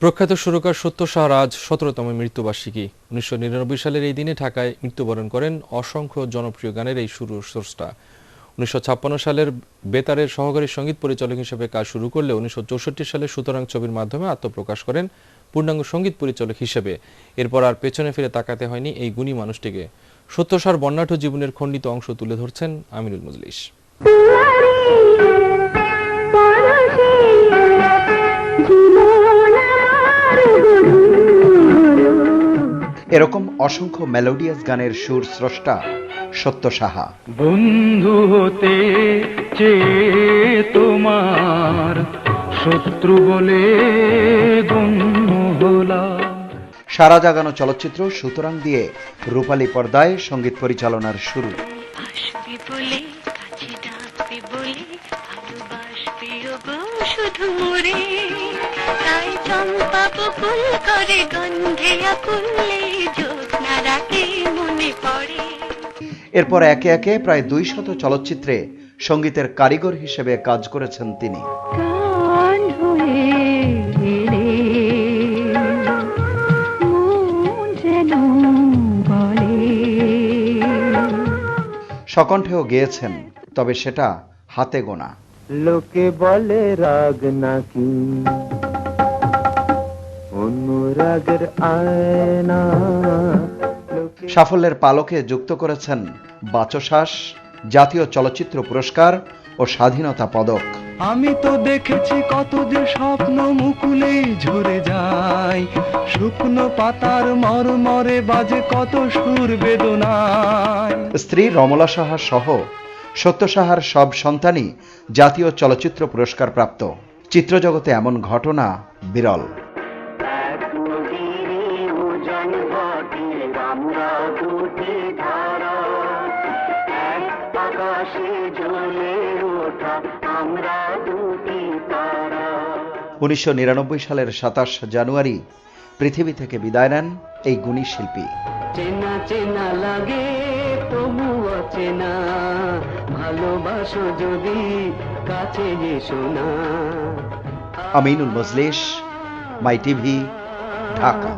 প্রখ্যাত সুরকার সত্য সাহার আজ ১৭তম মৃত্যুবার্ষিকী। ১৯৯৯ সালের এই দিনে ঢাকায় মৃত্যুবরণ করেন অসংখ্য জনপ্রিয় গানের এই সুরস্রষ্টা। ১৯৫৬ সালের বেতারের সহকারী সঙ্গীত পরিচালক হিসেবে কাজ শুরু করলে ১৯৬৪ সালে সুতরাং ছবির মাধ্যমে আত্মপ্রকাশ করেন পূর্ণাঙ্গ সঙ্গীত পরিচালক হিসেবে। এরপর আর পেছনে ফিরে তাকাতে হয়নি এই গুণী মানুষটিকে। সত্য সাহার বর্ণাঢ্য জীবনের খণ্ডিত অংশ তুলে ধরছেন আমিনুল মজলিস। এরকম অসংখ্য মেলোডিয়াস গানের সুর স্রষ্টা সত্য সাহা। বন্ধু হতে চেয়ে তোমার শত্রু বলে গণ্য হলাম। সারা জাগানো চলচ্চিত্র সুতরাং দিয়ে রূপালী পর্দায় সঙ্গীত পরিচালনার শুরু। এরপর একে একে প্রায় ২০০ চলচ্চিত্রে সঙ্গীতের কারিগর হিসেবে কাজ করেছেন তিনি। সকণ্ঠেও গেয়েছেন, তবে সেটা হাতে গোনা। লোকে বলে রাগ নাকি অনুরাগের আয়না। সাফল্যের পালকে যুক্ত করেছেন বাচশ্বাস, জাতীয় চলচ্চিত্র পুরস্কার ও স্বাধীনতা পদক। আমি তো দেখেছি কত যে স্বপ্ন মুকুলে ঝরে যায়, শুকনো পাতার মরমরে বাজে কত সুর বেদনায়। স্ত্রী রমলা সাহা সহ সত্য সাহার সব সন্তানই জাতীয় চলচ্চিত্র পুরস্কার প্রাপ্ত। চিত্রজগতে এমন ঘটনা বিরল। আমরা ১৯৯৯ সালের ২৭ জানুয়ারি পৃথিবী থেকে বিদায় নেন এই গুণী শিল্পী। চেনা চেনা লাগে তবু অচেনা, ভালোবাসো যদি কাছে এসো না। আমিনুল মজলিস, মাই টিভি, ঢাকা।